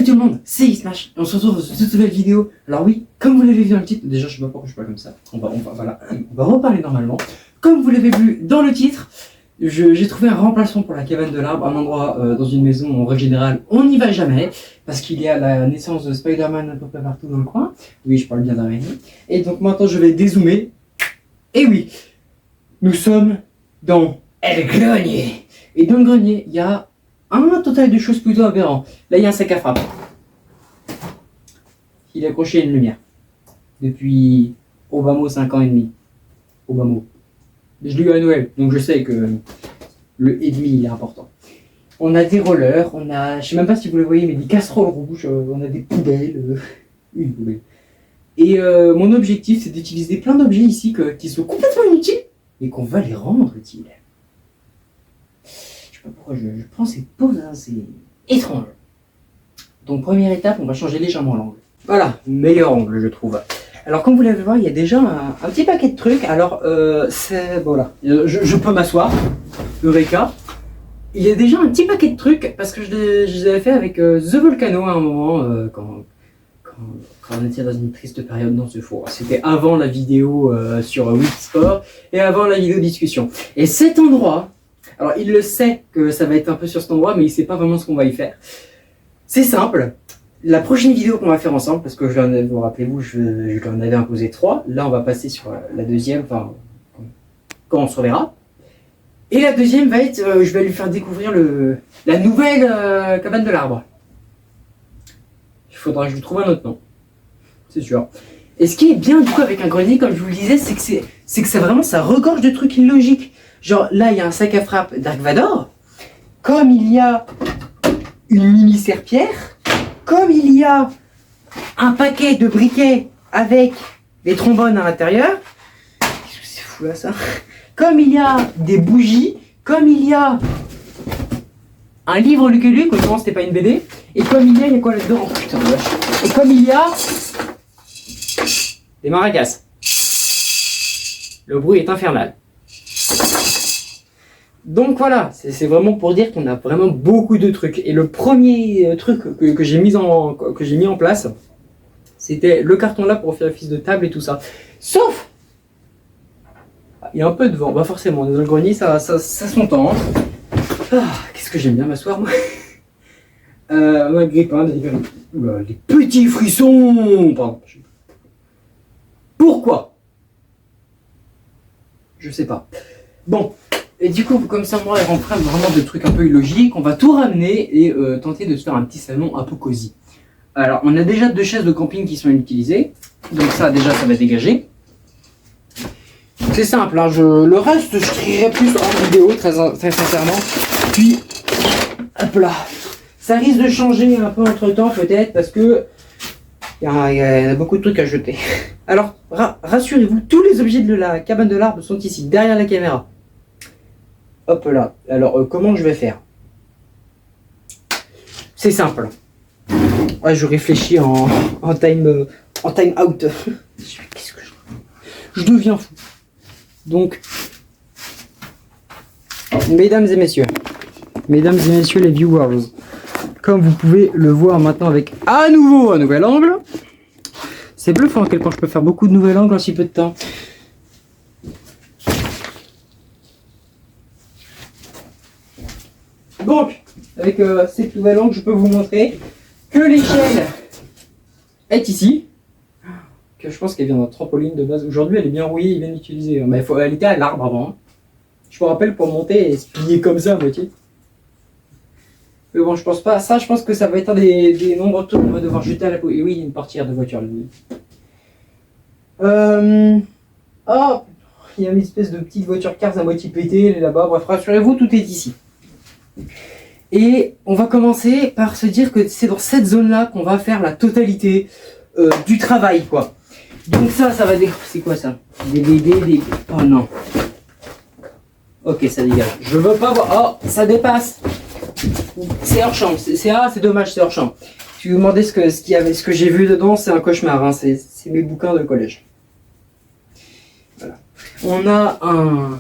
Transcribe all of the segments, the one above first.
tout le monde, c'est Smash, et on se retrouve dans cette nouvelle vidéo. Alors oui, comme vous l'avez vu dans le titre, déjà je sais pas pourquoi je parle comme ça, voilà, on va reparler normalement. Comme vous l'avez vu dans le titre, j'ai trouvé un remplaçant pour la cabane de l'arbre, un endroit dans une maison où en règle générale on n'y va jamais, parce qu'il y a la naissance de Spider-Man un peu partout dans le coin. Oui, je parle bien d'araignée. Et donc maintenant je vais dézoomer. Et oui, nous sommes dans le grenier. Et dans le grenier, il y a un total de choses plutôt aberrantes. Là, il y a un sac à frappe. Il est accroché à une lumière. Depuis Obama 5 ans et demi. Obama. Je l'ai eu à Noël, donc je sais que le et demi il est important. On a des rollers, on a, je sais même pas si vous le voyez, mais des casseroles rouges, on a des poubelles, une poubelle. Et mon objectif, c'est d'utiliser plein d'objets ici qui sont complètement inutiles, et qu'on va les rendre utiles. Je sais pas pourquoi je prends ces pauses, hein, c'est étrange. Donc première étape, on va changer légèrement l'angle. Voilà, meilleur angle je trouve. Alors comme vous l'avez vu, il y a déjà un petit paquet de trucs. Alors c'est voilà, je peux m'asseoir. Eureka. Il y a déjà un petit paquet de trucs parce que je les avais fait avec The Volcano à un moment quand on était dans une triste période dans ce four. C'était avant la vidéo sur Wii Sport et avant la vidéo discussion. Et cet endroit, alors il le sait que ça va être un peu sur cet endroit, mais il sait pas vraiment ce qu'on va y faire. C'est simple. La prochaine vidéo qu'on va faire ensemble, parce que vous rappelez-vous, je en avais imposé 3. Là, on va passer sur la deuxième, enfin, quand on se reverra. Et la deuxième va être, je vais lui faire découvrir la nouvelle cabane de l'arbre. Il faudra que je lui trouve un autre nom. C'est sûr. Et ce qui est bien du coup avec un grenier, comme je vous le disais, c'est que ça vraiment, ça regorge de trucs illogiques. Genre là, il y a un sac à frappe Dark Vador. Comme il y a une mini serpillère. Comme il y a un paquet de briquets avec des trombones à l'intérieur, qu'est-ce que c'est fou là ça? Comme il y a des bougies, comme il y a un livre Lucky Luke, autrement c'était pas une BD, et comme il y a quoi là-dedans? Oh putain de vache. Et comme il y a des maracas. Le bruit est infernal. Donc voilà, c'est vraiment pour dire qu'on a vraiment beaucoup de trucs. Et le premier truc que j'ai mis en place, c'était le carton là pour faire office de table et tout ça. Sauf, il y a un peu de vent, bah forcément, dans le grenier, ça s'entend. Qu'est-ce que j'aime bien m'asseoir, moi. Malgré pas, des petits frissons. Pardon. Pourquoi? Je sais pas. Bon. Et du coup, comme ça, moi, on rentre vraiment de trucs un peu illogiques, on va tout ramener et tenter de se faire un petit salon un peu cosy. Alors, on a déjà 2 chaises de camping qui sont utilisées, donc ça, déjà, ça va dégager. C'est simple, hein, le reste, je trierai plus en vidéo, très sincèrement. Puis, hop là, ça risque de changer un peu entre temps, peut-être, parce que il y a beaucoup de trucs à jeter. Alors, rassurez-vous, tous les objets de la cabane de l'arbre sont ici, derrière la caméra. Hop là. Alors, comment je vais faire? C'est simple. Ouais, je réfléchis en time out. Qu'est-ce que je deviens fou. Donc, mesdames et messieurs les viewers, comme vous pouvez le voir maintenant avec à nouveau un nouvel angle. C'est bluffant à quel point je peux faire beaucoup de nouveaux angles en si peu de temps. Donc, avec cette nouvelle angle, je peux vous montrer que l'échelle est ici. Que je pense qu'elle vient d'un trampoline de base. Aujourd'hui, elle est bien rouillée, bien utilisée. Mais elle était à l'arbre avant. Je me rappelle pour monter et se plier comme ça à moitié. Mais bon, je pense pas. Ça, je pense que ça va être un des nombreux trucs qu'on va devoir jeter à la poubelle. Et oui, il y a une portière de voiture là. Oh, il y a une espèce de petite voiture Cars à moitié pétée, elle est là-bas. Bref, rassurez-vous, tout est ici. Et on va commencer par se dire que c'est dans cette zone-là qu'on va faire la totalité du travail, quoi. Donc ça va c'est quoi ça? Des... Oh non. Ok, ça dégage. Je veux pas voir... Oh, ça dépasse. C'est hors champ. C'est dommage, c'est hors champ. Si vous vous demandez ce que j'ai vu dedans, c'est un cauchemar. Hein. C'est mes bouquins de collège. Voilà. On a un...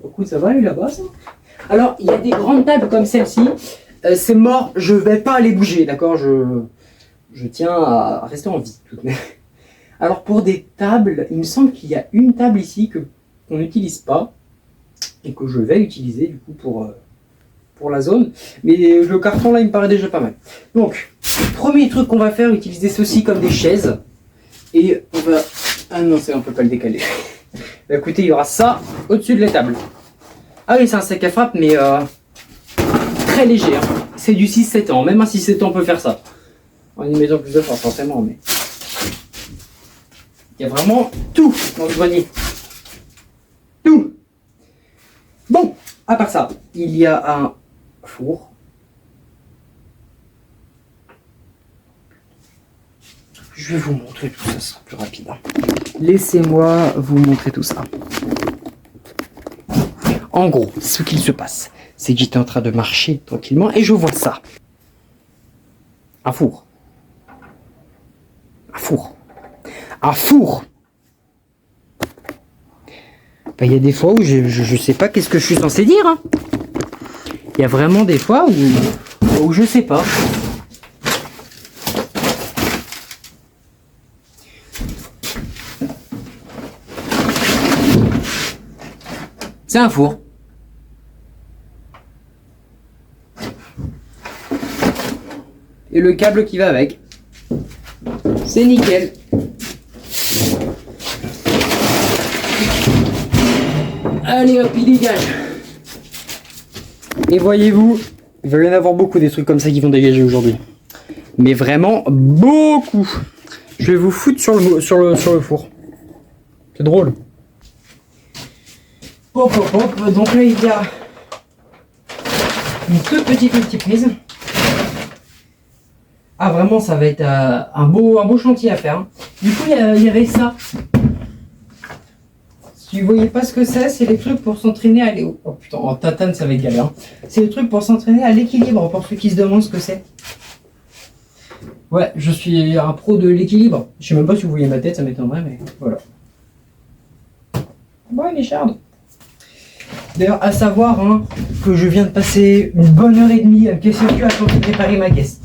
Écoute, ça va lui là-bas ça? Alors, il y a des grandes tables comme celle-ci. c'est mort, je vais pas les bouger, d'accord, je tiens à rester en vie. Tout de même. Alors pour des tables, il me semble qu'il y a une table ici qu'on n'utilise pas et que je vais utiliser du coup pour la zone. Mais le carton là il me paraît déjà pas mal. Donc, premier truc qu'on va faire, utiliser ceci comme des chaises. Et on va... Ah non, on peut pas le décaler. Bah, écoutez, il y aura ça au-dessus de la table. Ah oui, c'est un sac à frappe, mais très léger. Hein. C'est du 6-7 ans. Même un 6-7 ans peut faire ça. En y mettant plus de force, forcément, mais... Il y a vraiment tout dans ce grenier. Tout. Bon, à part ça, il y a un four. Je vais vous montrer tout ça, ce sera plus rapide. Laissez-moi vous montrer tout ça. En gros, ce qu'il se passe, c'est que j'étais en train de marcher tranquillement et je vois ça. Un four. Un four. Un four. Ben, il y a des fois où je sais pas qu'est-ce que je suis censé dire. Hein. Il y a vraiment des fois où je sais pas. C'est un four. Et le câble qui va avec. C'est nickel. Allez hop, il dégage. Et voyez-vous, il va y en avoir beaucoup des trucs comme ça qui vont dégager aujourd'hui. Mais vraiment beaucoup. Je vais vous foutre sur le four. C'est drôle. Hop, hop, hop. Donc là, il y a une toute petite multiprise. Ah, vraiment, ça va être un beau chantier à faire. Hein. Du coup, il y avait ça. Si vous voyez pas ce que c'est les trucs pour s'entraîner à aller... Oh putain, en tatane, ça va être galère. Hein. C'est les trucs pour s'entraîner à l'équilibre, pour ceux qui se demandent ce que c'est. Ouais, je suis un pro de l'équilibre. Je sais même pas si vous voyez ma tête, ça m'étonnerait, mais voilà. Ouais, Richard. D'ailleurs, à savoir hein, que je viens de passer une bonne heure et demie à me casser le cul à tenter de préparer ma caisse.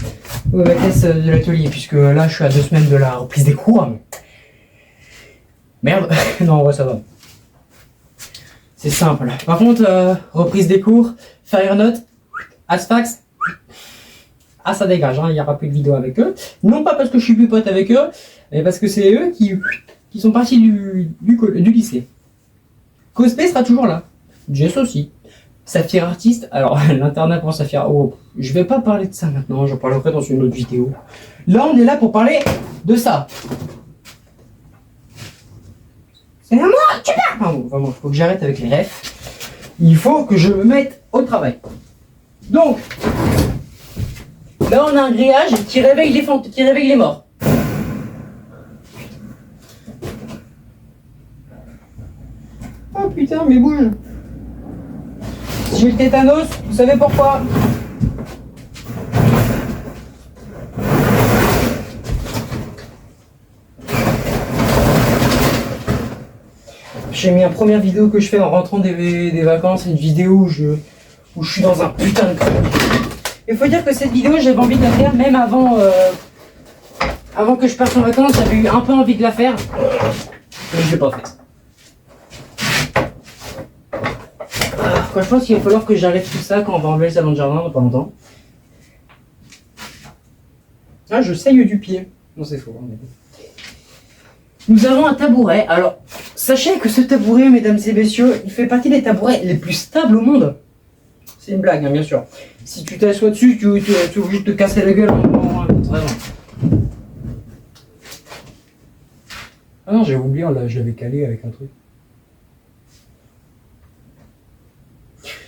Ma caisse de l'atelier, puisque là, je suis à 2 semaines de la reprise des cours. Hein. Merde, non, en vrai, ça va. C'est simple. Par contre, reprise des cours, faire note, Asfax, ah ça dégage, hein, il n'y aura plus de vidéo avec eux. Non pas parce que je suis plus pote avec eux, mais parce que c'est eux qui sont partis du lycée. Cosplay sera toujours là. Jess aussi. Saphir artiste, alors l'internat pour Saphir, oh, je vais pas parler de ça maintenant, j'en parlerai dans une autre vidéo. Là on est là pour parler de ça. C'est à moi, tu parles. Pardon, vraiment, il faut que j'arrête avec les refs. Il faut que je me mette au travail. Donc, là on a un grillage qui réveille les morts. Oh putain, mais bouge. J'ai le tétanos, vous savez pourquoi? J'ai mis une première vidéo que je fais en rentrant des vacances, une vidéo où je suis dans un putain de creux. Il faut dire que cette vidéo, j'avais envie de la faire même avant que je parte en vacances, j'avais eu un peu envie de la faire. Mais je l'ai pas faite. Je pense qu'il va falloir que j'arrête tout ça quand on va enlever le salon de jardin dans pas longtemps. Ah, je saille du pied. Non, c'est faux. Mais... Nous avons un tabouret. Alors, sachez que ce tabouret, mesdames et messieurs, il fait partie des tabourets les plus stables au monde. C'est une blague, hein, bien sûr. Si tu t'assois dessus, tu es obligé de te casser la gueule. Vraiment. Ah non, j'ai oublié, là, je l'avais calé avec un truc.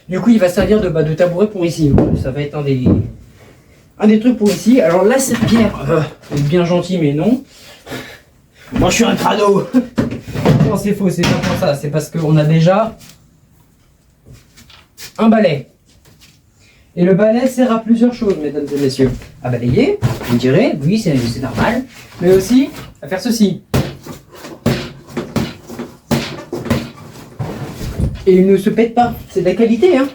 Du coup, il va servir de tabouret pour ici. Ça va être un des trucs pour ici. Alors là, cette pierre, est bien gentil, mais non. Moi, je suis un crado. Non, c'est faux, c'est pas pour ça. C'est parce qu'on a déjà un balai. Et le balai sert à plusieurs choses, mesdames et messieurs. À balayer, vous me direz, oui, c'est normal. Mais aussi à faire ceci. Et il ne se pète pas. C'est de la qualité, hein.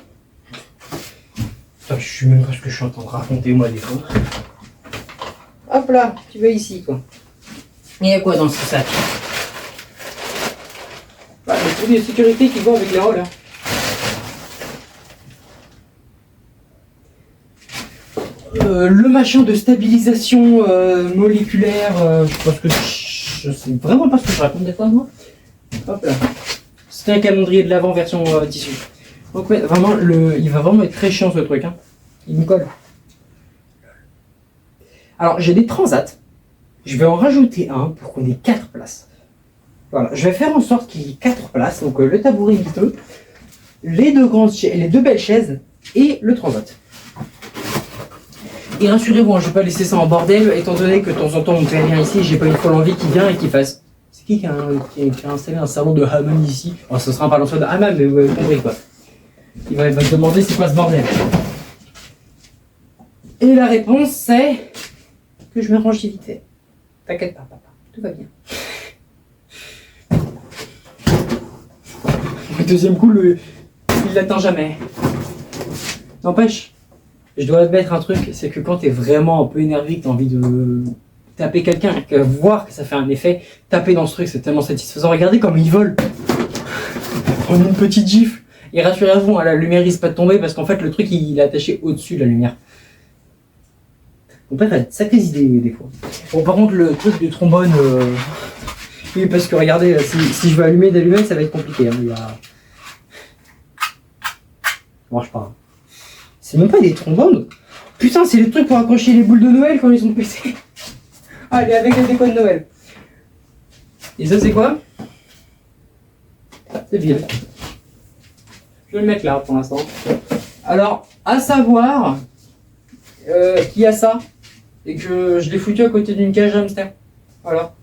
Putain, je sais même pas ce que je suis en train de raconter, moi, des fois. Hop là, tu vas ici, quoi. Il y a quoi dans ce sac? Bah, le produit de sécurité qui va avec les rôles. Hein. Le machin de stabilisation moléculaire, parce que je sais vraiment pas ce que je raconte des fois, moi. Hop là. C'était un calendrier de l'avant version tissu. Donc ouais, vraiment, il va vraiment être très chiant ce truc. Hein. Il me colle. Alors j'ai des transats. Je vais en rajouter un pour qu'on ait 4 places. Voilà, je vais faire en sorte qu'il y ait 4 places. Donc le tabouret miteux, les deux belles chaises et le transat. Et rassurez-vous, hein, je vais pas laisser ça en bordel, étant donné que de temps en temps on fait rien ici, j'ai pas une folle envie qui vient et qui fasse. C'est qui a installé un salon de hammam ici? Alors ce sera un balancier de hammam, mais vous avez compris quoi. Il va se demander c'est quoi ce bordel. Et la réponse c'est que je me range vite fait. T'inquiète pas papa, tout va bien. Le deuxième coup, il l'atteint jamais. N'empêche, je dois admettre un truc, c'est que quand t'es vraiment un peu énervé, que t'as envie de taper quelqu'un, voir que ça fait un effet, taper dans ce truc, c'est tellement satisfaisant. Regardez comme il vole. Prenez une petite gifle. Et rassurez-vous, hein, la lumière risque pas de tomber parce qu'en fait le truc il est attaché au-dessus de la lumière. Mon père a de sacrées idées des fois. Bon par contre le truc du trombone, oui parce que regardez, si je veux allumer d'allumer ça va être compliqué. Hein, ça marche pas. Hein. C'est même pas des trombones. Putain c'est les trucs pour accrocher les boules de Noël quand ils sont pétés. Allez avec les décos de Noël. Et ça c'est quoi? C'est vide. Je vais le mettre là pour l'instant. Alors, à savoir qu'il y a ça et que je l'ai foutu à côté d'une cage hamster. Voilà.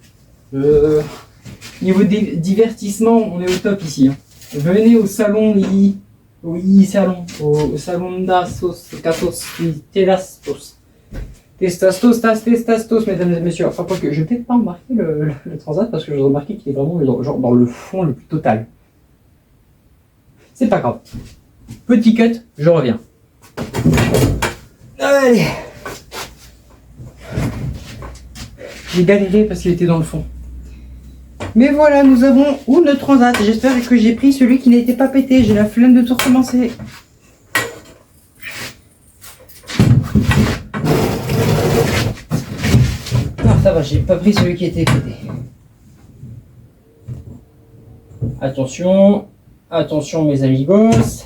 Niveau divertissement, on est au top ici. Hein. Venez au salon au salon d'Assos, Cassos, Telastos. Testastos, mesdames et messieurs. Enfin, quoi que je vais peut-être pas remarquer le transat parce que je remarqué qu'il est vraiment genre dans le fond le plus total. C'est pas grave. Petit cut, je reviens. Allez. J'ai galéré parce qu'il était dans le fond. Mais voilà, nous avons une transat. J'espère que j'ai pris celui qui n'était pas pété. J'ai la flemme de tout recommencer. Non, ça va, j'ai pas pris celui qui était pété. Attention. Attention mes amigos,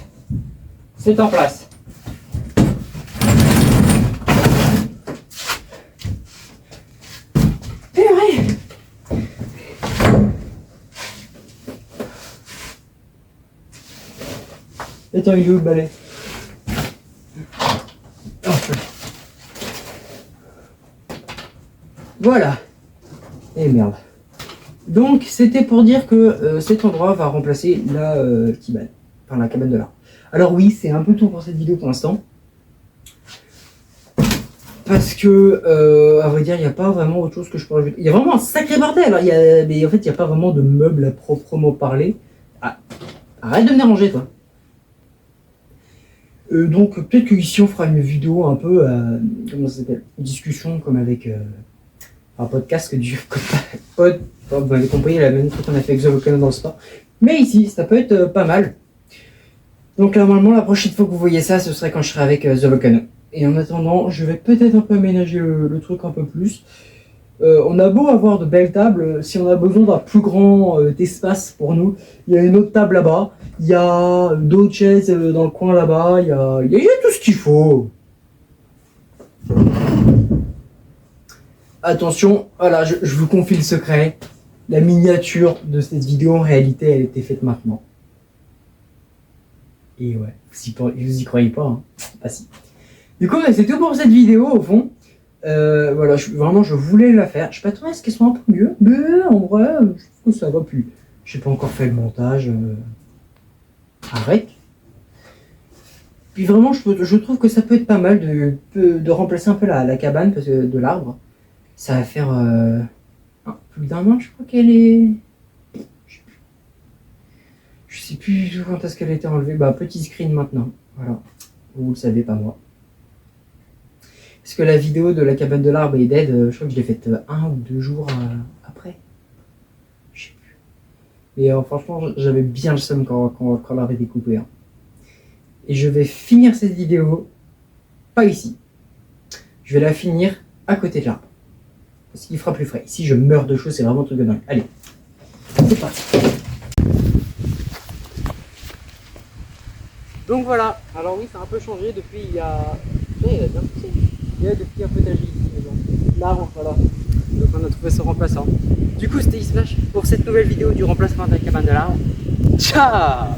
c'est en place. C'est vrai. Attends, il est où le balai? Voilà. Et merde. Donc c'était pour dire que cet endroit va remplacer la cabane, enfin la cabane de l'art. Alors oui, c'est un peu tout pour cette vidéo pour l'instant. Parce que, à vrai dire, il n'y a pas vraiment autre chose que je peux rajouter. Il y a vraiment un sacré bordel, hein. Mais en fait, il n'y a pas vraiment de meubles à proprement parler. Ah, arrête de me déranger, toi. Donc peut-être qu'ici on fera une vidéo un peu, comment ça s'appelle, une discussion comme avec un podcast que du pod. Vous avez compris, la même truc qu'on a fait avec The Volcano dans le sport. Mais ici, ça peut être pas mal. Donc normalement, la prochaine fois que vous voyez ça, ce serait quand je serai avec The Volcano. Et en attendant, je vais peut-être un peu aménager le truc un peu plus. On a beau avoir de belles tables, si on a besoin d'un plus grand espace pour nous, il y a une autre table là-bas, il y a d'autres chaises dans le coin là-bas, il y a tout ce qu'il faut. Attention, voilà, je vous confie le secret. La miniature de cette vidéo, en réalité, elle était faite maintenant. Et ouais, vous y croyez pas, hein. Ah si. Du coup, c'est tout pour cette vidéo, au fond. Voilà, vraiment, je voulais la faire. Je sais pas trop, est-ce qu'elles sont un peu mieux? Mais en vrai, je trouve que ça va plus. J'ai pas encore fait le montage. Arrête. Puis vraiment, je trouve que ça peut être pas mal de remplacer un peu la cabane parce que de l'arbre. Ça va faire plus d'un an, je crois qu'elle est... Je sais plus du tout quand est-ce qu'elle a été enlevée. Bah, petit screen maintenant. Voilà. Vous le savez, pas moi. Parce que la vidéo de la cabane de l'arbre est dead, je crois que je l'ai faite 1 ou 2 jours après. Je sais plus. Mais franchement, j'avais bien le seum quand l'arbre était coupé. Hein. Et je vais finir cette vidéo, pas ici. Je vais la finir à côté de l'arbre. Parce qu'il fera plus frais. Ici, je meurs de chaud, c'est vraiment un truc de dingue. Allez, c'est parti. Donc voilà, alors oui, ça a un peu changé depuis il y a... il a bien poussé. Il y a depuis un potager ici, mais bon. L'arbre, voilà. Donc on a trouvé son remplaçant. Du coup, c'était Ismash pour cette nouvelle vidéo du remplacement de la cabane de l'arbre. Ciao!